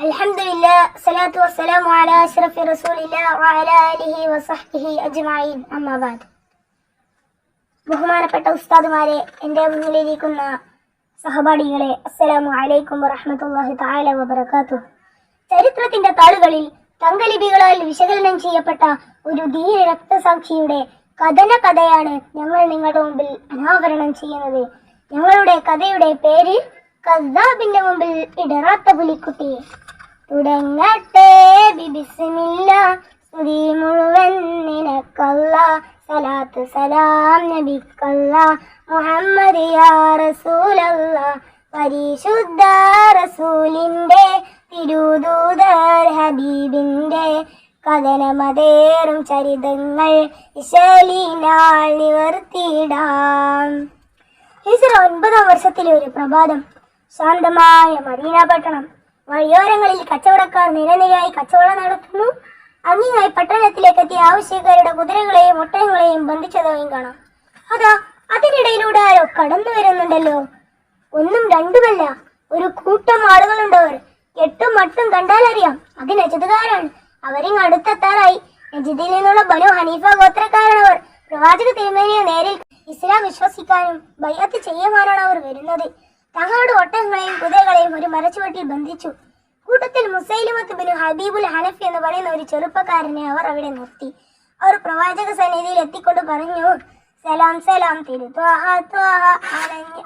അൽഹംദുലില്ലാഹ് സ്വലാത്തു വസ്സലാമു അലാ അശ്റഫി റസൂലില്ലാഹ് വഅലാ ആലിഹി വസഹ്ബിഹി അജ്മഈൻ. അമ്മാ ബഅദ്. ബഹുമാനപ്പെട്ട ഉസ്താദുമാരെ, എൻ്റെ മുന്നിലിരിക്കുന്ന സഹപാഠികളെ, അസ്സലാമു അലൈക്കും വറഹ്മത്തുള്ളാഹി തആല വബറകാതുഹു. ചരിത്രത്തിന്റെ താളുകളിൽ തങ്കലിപികളാൽ വിശകലനം ചെയ്യപ്പെട്ട ഒരു ധീര രക്തസാക്ഷിയുടെ കഥയാണ് ഞങ്ങൾ നിങ്ങളുടെ മുമ്പിൽ അനാവരണം ചെയ്യുന്നത്. ഞങ്ങളുടെ കഥയുടെ പേര് കദ്ദാബിന്റെ മുമ്പിൽ ഇടറാത്ത പുലിക്കുട്ടി. തുടങ്ങട്ടെ ബിസ്മില്ലാ, സ്തുതി മുഴുവൻ നിനക്കല്ലാ, സലാത്ത് സലാം നബിക്കല്ലാ, മുഹമ്മദ് യാ റസൂലല്ലാ. പരിശുദ്ധ റസൂലിന്റെ തിരുദൂതർ ഹബീബിന്റെ കഥനമതേറും ചരിതങ്ങൾ ഇശലിനാൽ നിവർത്തിയിടാം. ഹിജ്റ 9-ാം വർഷത്തിലെ ഒരു പ്രഭാതം. ശാന്തമായ മദീന പട്ടണം. വഴിയോരങ്ങളിൽ കച്ചവടക്കാർ നിരനിരയായി കച്ചവടം നടത്തുന്നു. അങ്ങിങ്ങായി പട്ടണത്തിലേക്ക് എത്തിയ ആവശ്യക്കാരുടെ കുതിരകളെയും ഒട്ടകങ്ങളെയും ബന്ധിച്ചതായും കാണാം. അതാ അതിനിടയിലൂടെ ആരോ കടന്നു വരുന്നുണ്ടല്ലോ. ഒന്നും രണ്ടുമല്ല, ഒരു കൂട്ടം ആളുകളുണ്ടവർ. കെട്ടും മട്ടും കണ്ടാലറിയാം അത് നജദുകാരാണ്. അവരിങ് അടുത്തെത്താറായി. നജദിൽ നിന്നുള്ള ബനു ഹനീഫ ഗോത്രക്കാരാണവർ. പ്രവാചക തിരുമേനിയെ നേരിൽ ഇസ്ലാം വിശ്വസിക്കാനും ബൈഅത്ത് ചെയ്യുവാനാണ് അവർ വരുന്നത്. തങ്ങളുടെ ഒട്ടകങ്ങളെയും കുതിരകളെയും ഒരു മരച്ചുവട്ടിൽ ബന്ധിച്ചു. കൂട്ടത്തിൽ മുസൈലിമത്ത് ബിൻ ഹബീബുൽ ഹനഫി എന്ന് പറയുന്ന ഒരു ചെറുപ്പക്കാരനെ അവർ അവിടെ നിർത്തി. അവർ പ്രവാചക സന്നിധിയിൽ എത്തിക്കൊണ്ട് പറഞ്ഞു, സലാം സലാം തിരുത്വാഹ ത്വാഹ,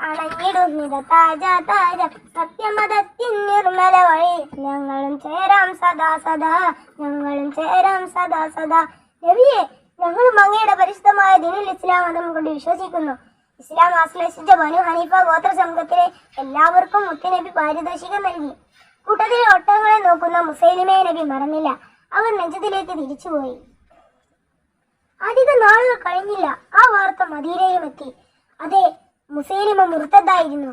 അണഞ്ഞിടുന്നിത താജ താജ, സത്യമതത്തിൻ നിർമ്മല വഴി ഞങ്ങളും ചേരാം സദാ സദാ, ഞങ്ങളും ചേരാം സദാ സദാ. നബിയെ, ഞങ്ങളും അങ്ങയുടെ പരിശുദ്ധമായ ദീനുൽ ഇസ്ലാം മതം കൊണ്ട് വിശ്വസിക്കുന്നു. ഇസ്ലാം ആശ്ലേഷിച്ച ബനു ഹനീഫ ഗോത്ര സംഘത്തിലെ എല്ലാവർക്കും മുത്തുനബി പാരിതോഷികം നൽകി. കൂട്ടത്തിലെ ഒട്ടകങ്ങളെ നോക്കുന്ന മുസൈലിമയെ നബി മറന്നില്ല. അവർ നജദിലേക്ക് തിരിച്ചുപോയി. അധിക നാളുകൾ കഴിഞ്ഞില്ല, ആ വാർത്ത മദീനയിലും എത്തി. അതെ, മുസൈലിമ മുർത്തദ്ദായിരുന്നു.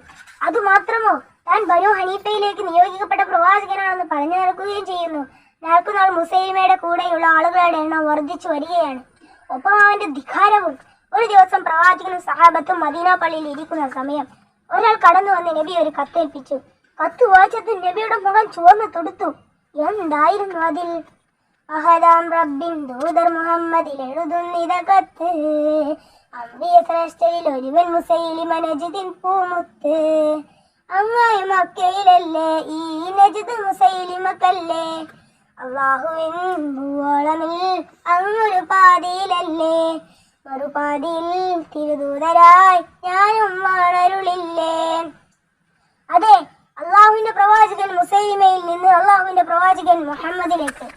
അതുമാത്രമോ, താൻ ബനു ഹനീഫയിലേക്ക് നിയോഗിക്കപ്പെട്ട പ്രവാചകനാണെന്ന് പറഞ്ഞു നടക്കുകയും ചെയ്യുന്നു. നാൾക്കുനാൾ മുസൈലിമയുടെ കൂടെയുള്ള ആളുകളുടെ എണ്ണം വർദ്ധിച്ചു വരികയാണ്. ഒപ്പം അവന്റെ ധിക്കാരവും. ഒരു ദിവസം പ്രവാചകനും സഹാബത്തും മദീന പള്ളിയിൽ ഇരിക്കുന്ന സമയം ഒരാൾ കടന്നു വന്ന് നബി ഒരു കത്തേൽപ്പിച്ചു. കത്ത് വായിച്ചത് നബിയുടെ മുഖം ചുവന്ന് തൊടുത്തു. എന്തായിരുന്നു അതിൽ? അഹദാം റബ്ബിൻ ദൂതർ മുഹമ്മദിൽ എഴുതുന്നിത കത്ത്, അമ്പിയ ശ്രേഷ്ഠരിൽ ഒരുവൻ മുസൈലിമ നജ്ദിൻ പൂമുത്ത്. അങ്ങായി മക്കയിലല്ലേ ഈ നജ്ദ് മുസൈലിമക്കല്ലേ, അല്ലാഹുവിൻ ഭൂവോളമിൽ അങ്ങൊരു പാതിയിലല്ലേ, മറുപാതിയിൽ തിരുദൂതരായി ഞാനും വാണരുളില്ലേ. അതെ, അള്ളാഹുവിന്റെ പ്രവാചകൻ മുസൈലിമയിൽ നിന്ന് അള്ളാഹുവിന്റെ പ്രവാചകൻ മുഹമ്മദിലേക്ക്.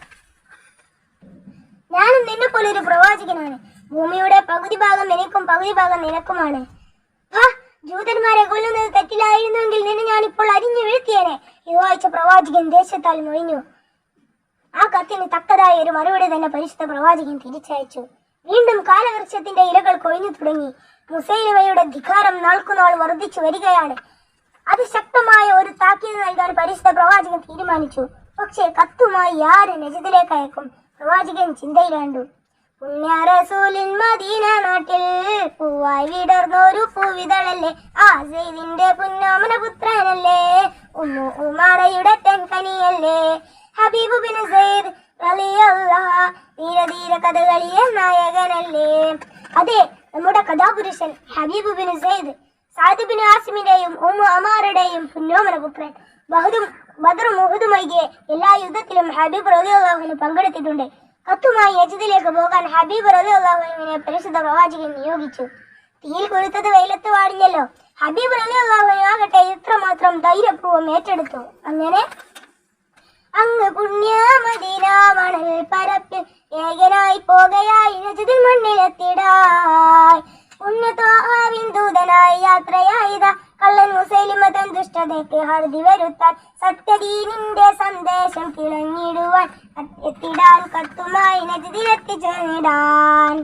ഞാനും നിന്നെ പോലെ ഒരു പ്രവാചകനാണ്. ഭൂമിയുടെ പകുതി ഭാഗം എനിക്കും പകുതി ഭാഗം നിനക്കുമാണ്. ജൂതന്മാരെ കൊല്ലുന്നത് തെറ്റില്ലായിരുന്നുവെങ്കിൽ നിന്നെ ഞാനിപ്പോൾ അരിഞ്ഞു വീഴ്ത്തിയേനെ. ഇത് വായിച്ച പ്രവാചകൻ ദേശത്താൽ മൊഴിഞ്ഞു. ആ കത്തിന് തക്കതായ ഒരു മറുപടി തന്നെ പരിശുദ്ധ പ്രവാചകൻ തിരിച്ചയച്ചു. വീണ്ടും കാലവൃക്ഷത്തിന്റെ ഇലകൾ കൊഴിഞ്ഞു തുടങ്ങി. മുസൈലിമയുടെ ധിക്കാരം നാൾക്കുനാൾ വർദ്ധിച്ചു വരികയാണ്. അതിശക്തമായ ഒരു താക്കീത് നൽകാൻ പരിശുദ്ധ പ്രവാചകൻ തീരുമാനിച്ചു. പക്ഷേ കത്തുമായി ആര് നജദിലേക്ക് അയക്കും? പ്രവാചകൻ ചിന്തയിലാണ്ടു. പുണ്യ റസൂലിൻ മദീന നാട്ടിൽ പൂവായി വിടർന്നൊരു പൂവിതളല്ലേ, ആ സെയ്ദിന്റെ പുന്നോമന പുത്രനല്ലേ, ഉമ്മു ഉമാറയുടെ തെൻകനിയല്ലേ, ഹബീബ് ബിൻ സെയ്ദ് റളിയല്ലാഹ് ധീര കഥകളിയ നായകനല്ലേ. അതെ, നമ്മുടെ കഥാപുരുഷൻ Habib bin Zaid Saad bin ആസിമിന്റെയും ഉമ്മു അമാറയുടെയും പുന്നോമന പുത്രൻ. ബദറും ഉഹുദും ഒഴികെ എല്ലാ യുദ്ധത്തിലും ഹബീബ് റളിയല്ലാഹുവിന് പങ്കെടുത്തിട്ടുണ്ട്. കത്തുമായി നജ്ദിലേക്ക് പോകാൻ ഹബീബ് റളിയല്ലാഹുവിനെ പരിശുദ്ധ പ്രവാചകൻ നിയോഗിച്ചു. തീയിൽ കൊഴുത്തത് വെയിലത്ത് പാടില്ലല്ലോ. ഹബീബ് റളിയല്ലാഹു ആകട്ടെ ഇത്രമാത്രം ധൈര്യപൂർവ്വം ഏറ്റെടുത്തു. അങ്ങനെ അങ്ങ് പുണ്യ മദീന മണൽ പരപ്പിൽ ഏകനായി പോകയായി നജ്ദിൽ മണ്ണിലെത്തിടായി. പുണ്യത്വാവിൻ ദൂതനായി യാത്രയായിത കള്ളൻ മുസൈലിമ തൻ ദുഷ്ടതയ്ക്ക് ഹർദി വരുത്താൻ, സത്യദീനിന്റെ സന്ദേശം കിളങ്ങിടുവാൻ എത്തിടാൻ കത്തുമായി നജ്ദിലെത്തിച്ചേർന്നിടാൻ.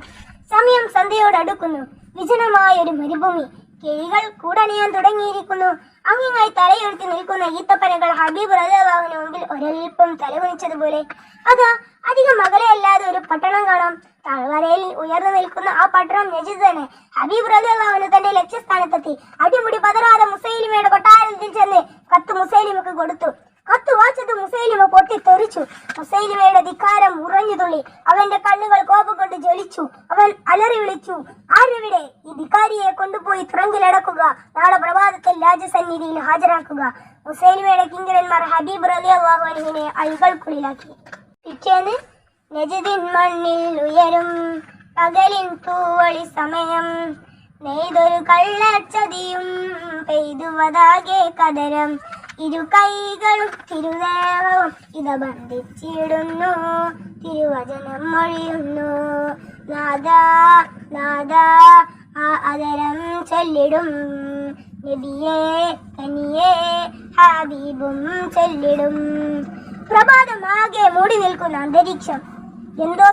സമയം സന്ധ്യയോടടുക്കുന്നു. വിജനമായ ഒരു മരുഭൂമി. കിളികൾ കൂടണിയാൻ തുടങ്ങിയിരിക്കുന്നു. അങ്ങിങ്ങായി തലയുയർത്തി നിൽക്കുന്ന ഈത്തപ്പനകൾ ഹബീബ് റളിയല്ലാഹുവിന് മുമ്പിൽ ഒരൽപ്പം തലകുനിച്ചതുപോലെ. അതാ അധികം അകലെയല്ലാതെ ഒരു പട്ടണം കാണാം. താഴ്വരയിൽ ഉയർന്നു നിൽക്കുന്ന ആ പട്ടണം നജ്ദ് തന്നെ. ഹബീബ് റളിയല്ലാഹു തന്റെ ലക്ഷ്യസ്ഥാനത്തെത്തി. അടിമുടി പതറാതെ മുസൈലിമയുടെ കൊട്ടാരത്തിൽ ചെന്ന് കത്ത് മുസൈലിമക്ക് കൊടുത്തു. കത്ത് വായിച്ചത് മുസൈലിമ ചോദിച്ചു. മുസൈലിമയുടെ ധിക്കാരം ഉറഞ്ഞു തുള്ളി. അവന്റെ കണ്ണുകൾ കോപം കൊണ്ട് ജ്വലിച്ചു. അവൻ അലറി വിളിച്ചു, ആരെവിടെ? ഈ ധിക്കാരിയെ കൊണ്ടുപോയി തുറങ്കിലടക്കുക, നാളെ പ്രഭാതത്തിൽ രാജസന്നിധിയിൽ ഹാജരാക്കുക. മുസൈലിമയുടെ കിങ്കരന്മാർ ഹബീബ് റളിയല്ലാഹു അൻഹുവിനെ അഴികൾക്കുള്ളിലാക്കി. പിറ്റേന്ന് നജദിൻ മണ്ണിൽ ഉയരും പകലിൻ തൂവളി സമയം, നെയ്തൊരു കള്ളച്ചതിയും പെയ്തുവതാകെ കതരം, ഇരു കൈകളും തിരുദേഹവും ഇത ബന്ധിച്ചിടുന്നു, തിരുവചനം മൊഴിയുന്നു. നാദാ നാദാ ആ അതരം ചൊല്ലിടും, നബിയേ കനിയേ ഹബീബും ചൊല്ലിടും. പ്രഭാതമാകെ മൂടി നിൽക്കുന്ന അന്തരീക്ഷം എന്തോ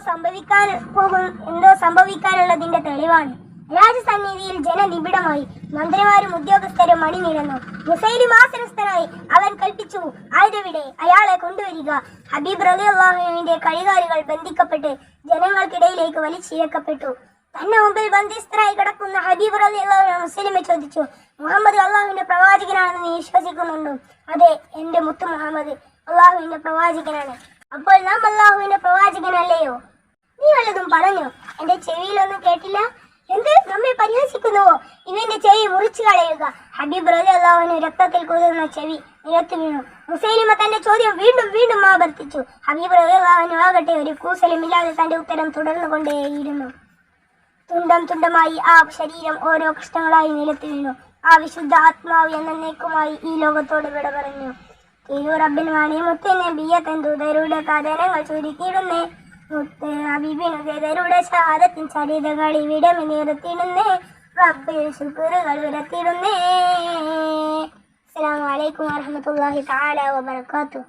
സംഭവിക്കാനുള്ളതിന്റെ തെളിവാണ്. രാജസന്നിധിയിൽ ജനനിബിഡമായി. മന്ത്രിമാരും ഉദ്യോഗസ്ഥരും അണിനിരന്നു. മുസൈലിം ആസനസ്ഥനായി. അവൻ കൽപ്പിച്ചു, ആയതെവിടെ? അയാളെ കൊണ്ടുവരിക. ഹബീബ് റളിയല്ലാഹുവിന്റെ കൈകാലുകൾ ബന്ധിക്കപ്പെട്ട് ജനങ്ങൾക്കിടയിലേക്ക് വലിച്ചിഴക്കപ്പെട്ടു. തന്നെ മുമ്പിൽ ബന്ധിസ്ഥരായി കിടക്കുന്ന ഹബീബ് റളിയല്ലാഹു മുസ്ലിമെ ചോദിച്ചു, മുഹമ്മദ് അള്ളാഹുവിന്റെ പ്രവാചകനാണെന്ന് നീ വിശ്വസിക്കുന്നുണ്ടോ? അതെ, എന്റെ മുത്തു മുഹമ്മദ് അള്ളാഹുവിന്റെ പ്രവാചകനാണ്. അപ്പോൾ നാം അള്ളാഹുവിന്റെ പ്രവാചകനല്ലയോ? നീ വല്ലതും പറഞ്ഞോ? എന്റെ ചെവിയിലൊന്നും കേട്ടില്ല. എന്ത്, നമ്മെ പരിഹസിക്കുന്നുവോ? ഇവന്റെ ചെവി മുറിച്ചു കളയുക. ഹബീബ് റളിയല്ലാഹുവിന് രക്തത്തിൽ കുതിർന്ന ചെവി നിലത്ത് വീണു. മുസൈലിമ തന്റെ ചോദ്യം വീണ്ടും വീണ്ടും ആവർത്തിച്ചു. ഹബീബ് റളിയല്ലാഹുവിന് ആകട്ടെ ഒരു കൂസലുമില്ലാതെ തന്റെ ഉത്തരം തുടർന്നു കൊണ്ടേയിരുന്നു. തുണ്ടം തുണ്ടമായി ആ ശരീരം ഓരോ കഷ്ണങ്ങളായി നിലത്ത് വീണു. ആ വിശുദ്ധ ആത്മാവ് എന്നേക്കുമായി ഈ ലോകത്തോട് വിട പറഞ്ഞു. തിരുറബ്ബിൻ വാണി മുത്ത് നബിയത്തൂതരുടെ കഥനങ്ങൾ ചുരുക്കിയിടുന്നേ, മുത്ത് ഹബീബിനുതരുടെ ശഹാദത്തിൻ ചരിതകൾ ഇവിടെ നിർത്തിയിടുന്നേ, റബ്ബിൽ ശുക്റുകൾ ഉരത്തിടുന്നേ. അസ്സലാമു അലൈക്കും വറഹ്മത്തുള്ളാഹി തആല വബറകാതുഹു.